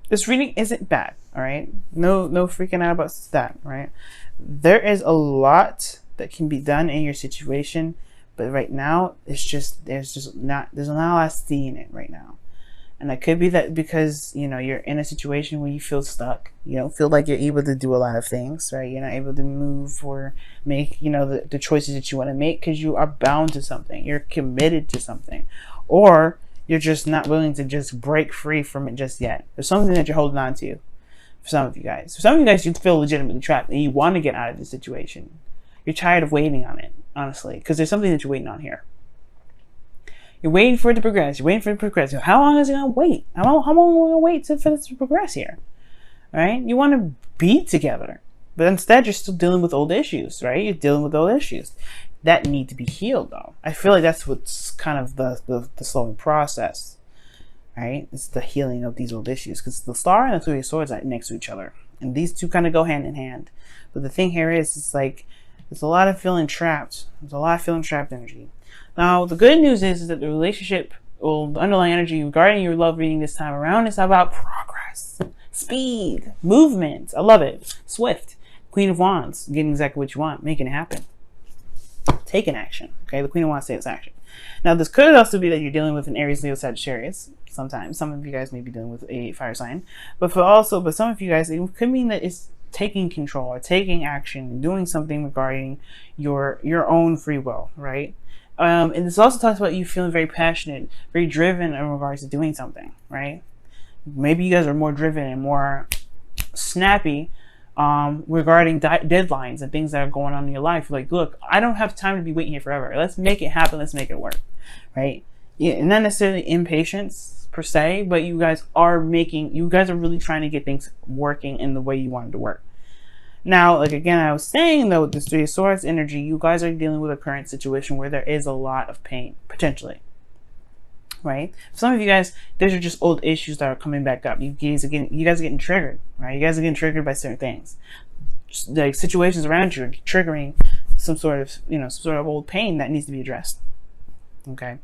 This reading isn't bad, all right? No freaking out about that, right? There is a lot that can be done in your situation, but right now there's not a lot of seeing it right now. And that could be that because, you know, you're in a situation where you feel stuck. You don't feel like you're able to do a lot of things, right? You're not able to move or make, you know, the choices that you want to make because you are bound to something. You're committed to something. Or you're just not willing to just break free from it just yet. There's something that you're holding on to for some of you guys. For some of you guys, you feel legitimately trapped and you want to get out of this situation. You're tired of waiting on it, honestly, because there's something that you're waiting on here. You're waiting for it to progress. You're waiting for it to progress. How long is it going to wait? How long are we going to wait for this to progress here? Right? You want to be together. But instead, you're still dealing with old issues, right? You're dealing with old issues that need to be healed, though. I feel like that's what's kind of the slowing process, right? It's the healing of these old issues. Because the Star and the Three of Swords are next to each other. And these two kind of go hand in hand. But the thing here is, it's like, there's a lot of feeling trapped. There's a lot of feeling trapped energy. Now, the good news is that the relationship, or the underlying energy regarding your love reading this time around is about progress, speed, movement. I love it. Swift. Queen of Wands, getting exactly what you want, making it happen. Taking action. Okay, the Queen of Wands takes action. Now, this could also be that you're dealing with an Aries, Leo, Sagittarius. Sometimes, some of you guys may be dealing with a fire sign, but some of you guys, it could mean that it's taking control or taking action, doing something regarding your own free will, right? And this also talks about you feeling very passionate, very driven in regards to doing something, right? Maybe you guys are more driven and more snappy regarding deadlines and things that are going on in your life. Like, look, I don't have time to be waiting here forever. Let's make it happen. Let's make it work, right? Yeah, not necessarily impatience per se, but you guys are really trying to get things working in the way you want it to work. Now, like again, I was saying though, with this Three of Swords energy, you guys are dealing with a current situation where there is a lot of pain, potentially. Right? For some of you guys, these are just old issues that are coming back up. You guys are getting triggered, right? You guys are getting triggered by certain things. Just like situations around you are triggering some sort of old pain that needs to be addressed. Okay.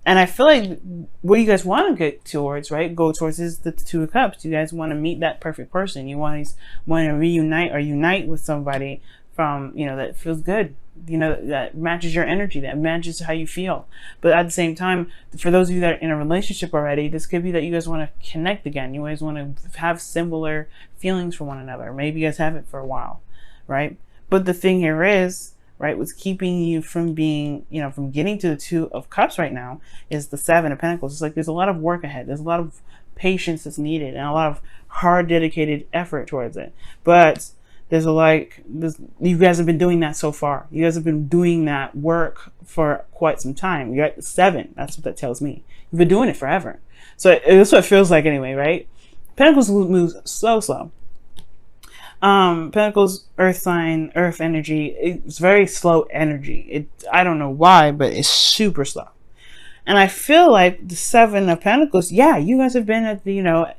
And I feel like what you guys want to get towards, right, go towards is the Two of Cups. You guys want to meet that perfect person. You want to reunite or unite with somebody from, that feels good, that matches your energy, that matches how you feel. But at the same time, for those of you that are in a relationship already, this could be that you guys want to connect again. You guys want to have similar feelings for one another. Maybe you guys have it for a while, right? But the thing here is, right, what's keeping you from being, from getting to the Two of Cups right now is the Seven of Pentacles. It's like there's a lot of work ahead. There's a lot of patience that's needed and a lot of hard, dedicated effort towards it. But you guys have been doing that so far. You guys have been doing that work for quite some time. You're at the 7. That's what that tells me. You've been doing it forever. So that's what it feels like anyway, right? Pentacles moves so slow. Pentacles, earth sign, earth energy. It's very slow energy. I don't know why, but it's super slow. And I feel like the Seven of Pentacles, yeah, you guys have been at the,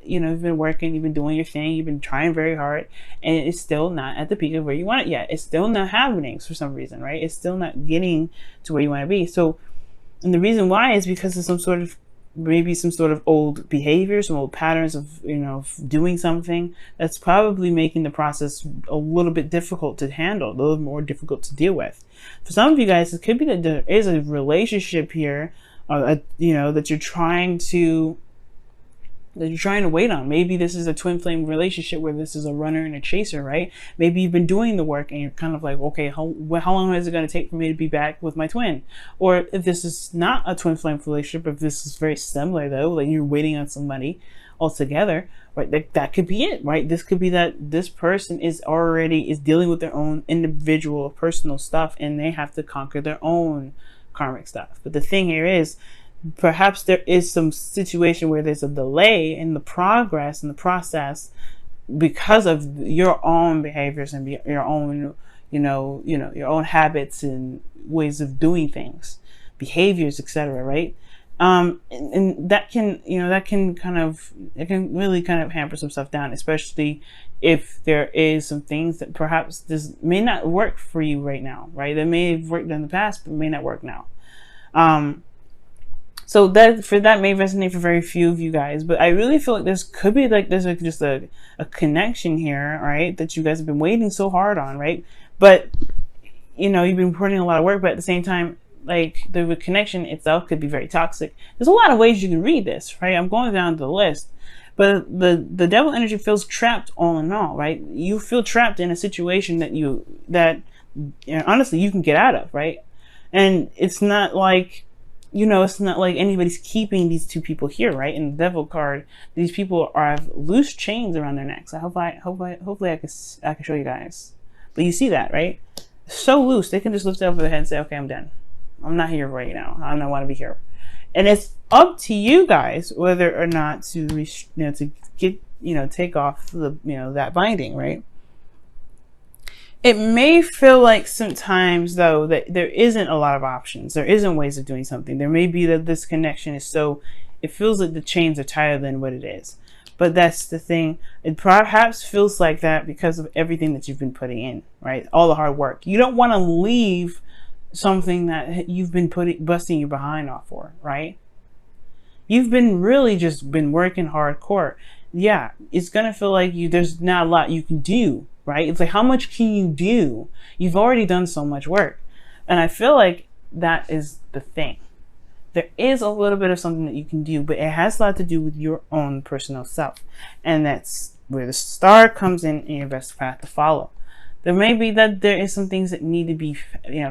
you've been working, you've been doing your thing, you've been trying very hard, and it's still not at the peak of where you want it yet. It's still not happening for some reason, right? It's still not getting to where you want to be. So, and the reason why is because of maybe some sort of old behavior, some old patterns of, doing something that's probably making the process a little bit difficult to handle, a little more difficult to deal with. For some of you guys, it could be that there is a relationship here, that you're trying to wait on. Maybe this is a twin flame relationship where this is a runner and a chaser, right? Maybe you've been doing the work and you're kind of like, okay, how long is it going to take for me to be back with my twin? Or if this is not a twin flame relationship, if this is very similar though, like you're waiting on somebody altogether, right? That could be it, right? This could be that this person is dealing with their own individual personal stuff and they have to conquer their own karmic stuff. But the thing here is, perhaps there is some situation where there's a delay in the progress and the process because of your own behaviors and your own, your own habits and ways of doing things, behaviors, etc. Right? And that can, it can really kind of hamper some stuff down, especially if there is some things that perhaps this may not work for you right now, right? That may have worked in the past, but may not work now. So that may resonate for very few of you guys, but I really feel like this could be like there's like just a connection here, right? That you guys have been waiting so hard on, right? But you know, you've been putting a lot of work, but at the same time, like the connection itself could be very toxic. There's a lot of ways you can read this, right? I'm going down the list, but the devil energy feels trapped all in all, right? You feel trapped in a situation that you know, honestly you can get out of, right? And it's not like, you know, it's not like anybody's keeping these two people here, right? In the devil card, these people have loose chains around their necks. Hopefully I can show you guys. But you see that, right? So loose, they can just lift it over their head and say, okay, I'm done. I'm not here right now. I don't want to be here. And it's up to you guys whether or not to, to get, take off the, that binding, right? It may feel like sometimes, though, that there isn't a lot of options. There isn't ways of doing something. There may be that this connection is so, it feels like the chains are tighter than what it is. But that's the thing. It perhaps feels like that because of everything that you've been putting in, right? All the hard work. You don't want to leave something that you've been busting your behind off for, right? You've been really just been working hardcore. Yeah, it's going to feel like there's not a lot you can do, right? It's like, how much can you do? You've already done so much work. And I feel like that is the thing. There is a little bit of something that you can do, but it has a lot to do with your own personal self. And that's where the star comes in your best path to follow. There may be that there is some things that need to be,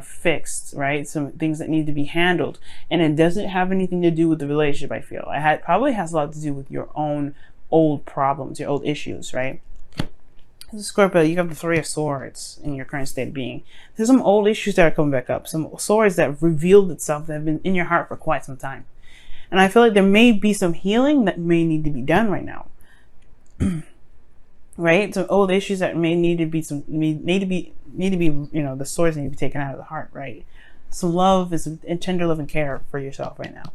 fixed, right? Some things that need to be handled. And it doesn't have anything to do with the relationship, I feel. It probably has a lot to do with your own old problems, your old issues, right? Scorpio, you have the Three of Swords in your current state of being. There's some old issues that are coming back up. Some swords that have revealed itself that have been in your heart for quite some time. And I feel like there may be some healing that may need to be done right now. Right? Some old issues that may need to be the swords need to be taken out of the heart, right? Some love and tender love and care for yourself right now.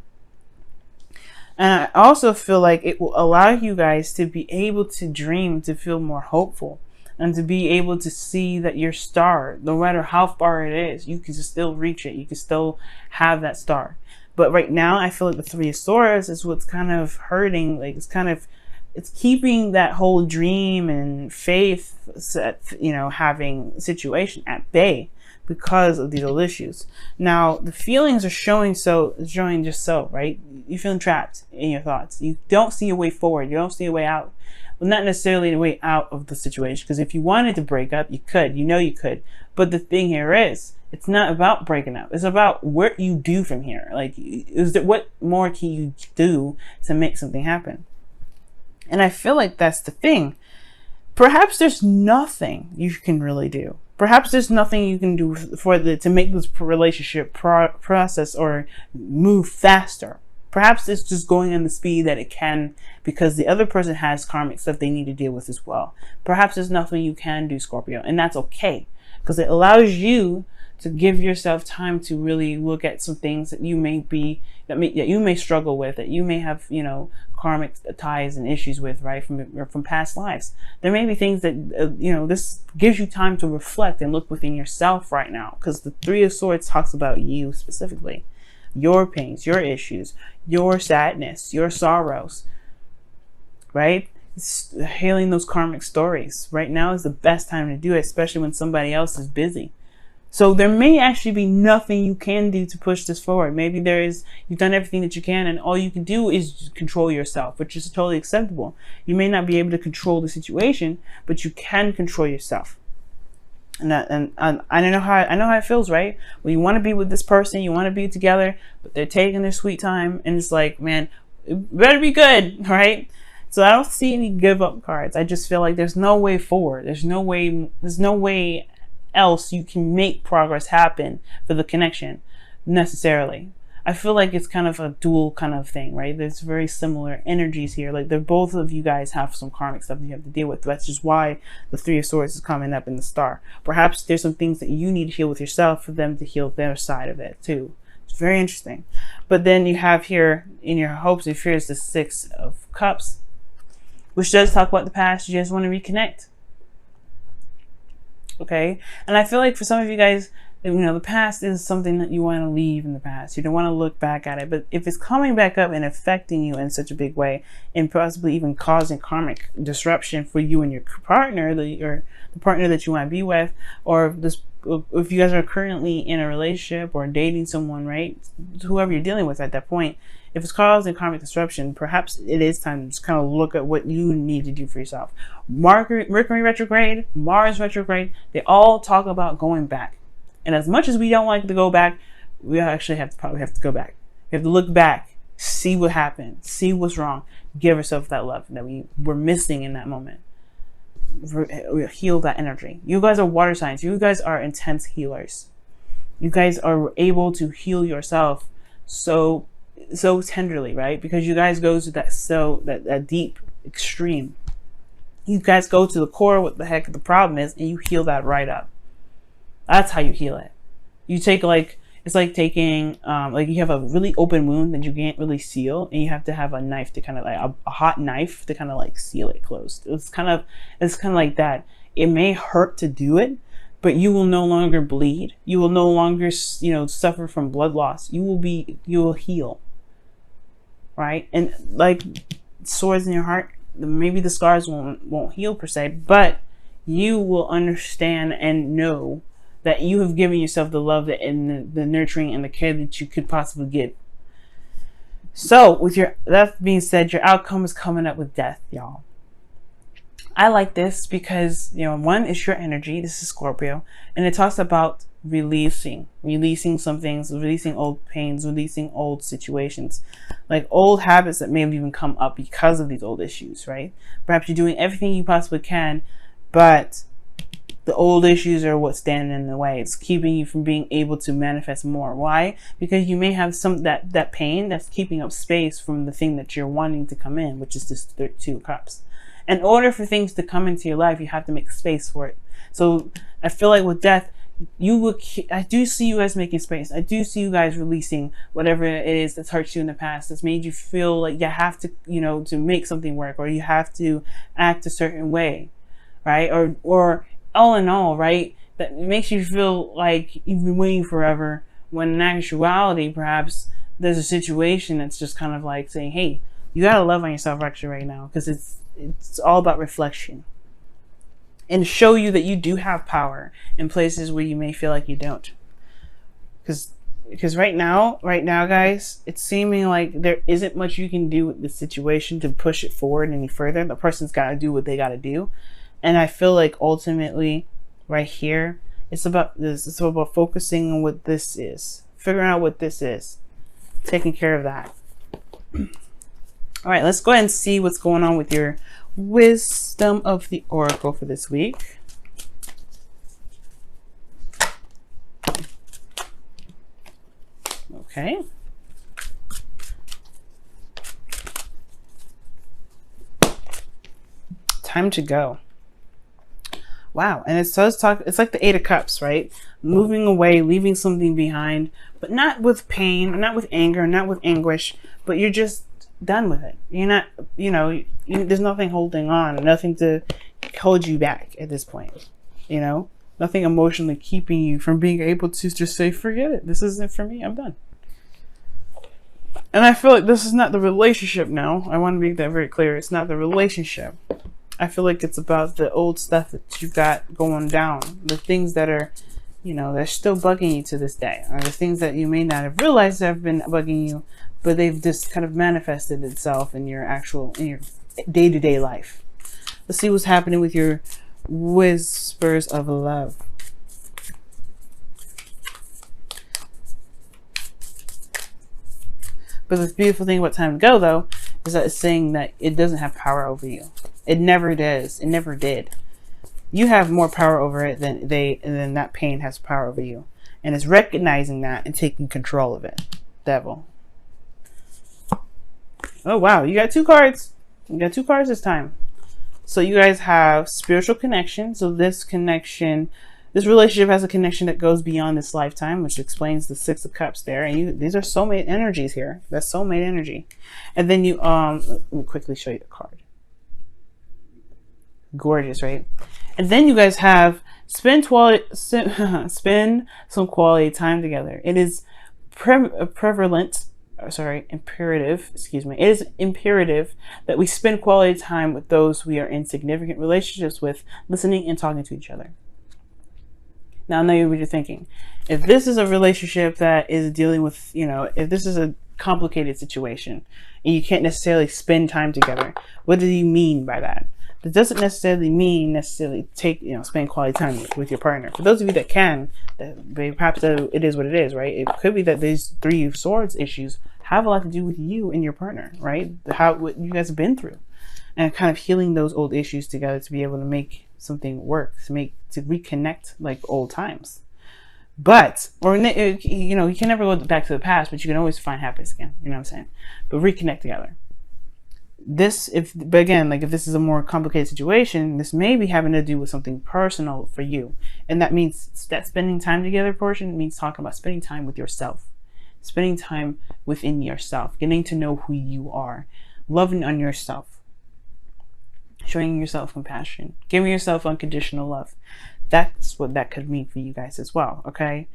And I also feel like it will allow you guys to be able to dream, to feel more hopeful, and to be able to see that your star, no matter how far it is, you can still reach it. You can still have that star. But right now, I feel like the Three of Swords is what's kind of hurting. Like it's keeping that whole dream and faith, having situation at bay because of these old issues. Now, the feelings are showing just so, right? You're feeling trapped in your thoughts. You don't see a way forward. You don't see a way out. Well, not necessarily a way out of the situation, because if you wanted to break up, you could. You could. But the thing here is, it's not about breaking up. It's about what you do from here. Like, what more can you do to make something happen? And I feel like that's the thing. Perhaps there's nothing you can really do. Perhaps there's nothing you can do to make this relationship process or move faster. Perhaps it's just going in the speed that it can because the other person has karmic stuff they need to deal with as well. Perhaps there's nothing you can do, Scorpio, and that's okay because it allows you to give yourself time to really look at some things that you may struggle with, that you may have, karmic ties and issues with, right, from past lives. There may be things that, this gives you time to reflect and look within yourself right now, because the Three of Swords talks about you specifically, your pains, your issues, your sadness, your sorrows, right? Healing those karmic stories. Right now is the best time to do it, especially when somebody else is busy. So there may actually be nothing you can do to push this forward. Maybe you've done everything that you can and all you can do is control yourself, which is totally acceptable. You may not be able to control the situation, but you can control yourself. And I know how it feels, right? When you want to be with this person, you want to be together, but they're taking their sweet time and it's like, man, it better be good, right? So I don't see any give up cards. I just feel like there's no way forward. There's no way else you can make progress happen for the connection necessarily. I feel like it's kind of a dual kind of thing, right? There's very similar energies here. Like both of you guys have some karmic stuff that you have to deal with. That's just why the Three of Swords is coming up in the star. Perhaps there's some things that you need to heal with yourself for them to heal their side of it too. It's very interesting. But then you have here in your hopes and fears the Six of Cups, which does talk about the past. You just want to reconnect. Okay, and I feel like for some of you guys, the past is something that you want to leave in the past. You don't want to look back at it. But if it's coming back up and affecting you in such a big way, and possibly even causing karmic disruption for you and your partner, or the partner that you want to be with, or if you guys are currently in a relationship or dating someone, right? Whoever you're dealing with at that point, if it's causing karmic disruption, perhaps it is time to just kind of look at what you need to do for yourself. Mercury retrograde, Mars retrograde, they all talk about going back. And as much as we don't like to go back, we actually probably have to go back. We have to look back, see what happened, see what's wrong, give ourselves that love that we were missing in that moment. Heal that energy. You guys are water signs. You guys are intense healers. You guys are able to heal yourself so tenderly, right? Because you guys go to that deep extreme. You guys go to the core what the heck the problem is, and you heal that right up. That's how you heal it. You take it's like taking you have a really open wound that you can't really seal, and you have to have a knife to kind of a hot knife to kind of seal it closed. It's kind of like that. It may hurt to do it, but you will no longer bleed. You will no longer suffer from blood loss. You will heal. Right? And like sores in your heart, maybe the scars won't heal per se, but you will understand and know that you have given yourself the love and the nurturing and the care that you could possibly give. So with that being said, your outcome is coming up with death, y'all. I like this because, one, it's your energy. This is Scorpio. And it talks about releasing some things, releasing old pains, releasing old situations, like old habits that may have even come up because of these old issues, right? Perhaps you're doing everything you possibly can, but the old issues are what's standing in the way. It's keeping you from being able to manifest more. Why? Because you may have that pain that's keeping up space from the thing that you're wanting to come in, which is this Two of Cups. In order for things to come into your life, you have to make space for it. So I feel like with death, I do see you guys making space. I do see you guys releasing whatever it is that's hurt you in the past, that's made you feel like you have to, to make something work, or you have to act a certain way, right? Or all in all, right, that makes you feel like you've been waiting forever, when in actuality, perhaps there's a situation that's just kind of like saying, hey, you gotta love on yourself actually right now, because it's all about reflection, and show you that you do have power in places where you may feel like you don't. Because right now, guys, it's seeming like there isn't much you can do with the situation to push it forward any further. The person's got to do what they got to do. And I feel like ultimately, right here, it's about this. It's about focusing on what this is, figuring out what this is, taking care of that. All right, let's go ahead and see what's going on with your wisdom of the oracle for this week. Okay. Time to go. Wow, and it does talk, it's like the Eight of Cups, right? Moving away, leaving something behind, but not with pain, not with anger, not with anguish, but you're just done with it. You're not, there's nothing holding on, nothing to hold you back at this point, nothing emotionally keeping you from being able to just say, forget it, this isn't for me, I'm done. And I feel like this is not the relationship now. I want to make that very clear. It's not the relationship. I feel like it's about the old stuff that you've got going down, the things that are, they're still bugging you to this day, or the things that you may not have realized have been bugging you, but they've just kind of manifested itself in your day-to-day life. Let's see what's happening with your whispers of love. But the beautiful thing about time to go, though, is that it's saying that it doesn't have power over you. It never does. It never did. You have more power over it than that pain has power over you. And it's recognizing that and taking control of it. Devil. Oh, wow. You got 2 cards. You got 2 cards this time. So you guys have spiritual connection. So this relationship has a connection that goes beyond this lifetime, which explains the 6 of Cups there. And these are soulmate energies here. That's soulmate energy. And then let me quickly show you the card. Gorgeous, right? And then you guys have spend some quality time together. It is imperative, excuse me. It is imperative that we spend quality time with those we are in significant relationships with, listening and talking to each other. Now, I know what you're thinking. If this is a relationship that is dealing with, if this is a complicated situation and you can't necessarily spend time together, what do you mean by that? That doesn't necessarily mean spend quality time with your partner. For those of you that can, perhaps it is what it is, right? It could be that these Three of Swords issues have a lot to do with you and your partner, right? What you guys have been through, and kind of healing those old issues together to be able to make something work, to reconnect like old times. But, you can never go back to the past, but you can always find happiness again. You know what I'm saying? But reconnect together. If this is a more complicated situation, this may be having to do with something personal for you. And that means that spending time together portion means talking about spending time with yourself, spending time within yourself, getting to know who you are, loving on yourself, showing yourself compassion, giving yourself unconditional love. That's what that could mean for you guys as well, okay?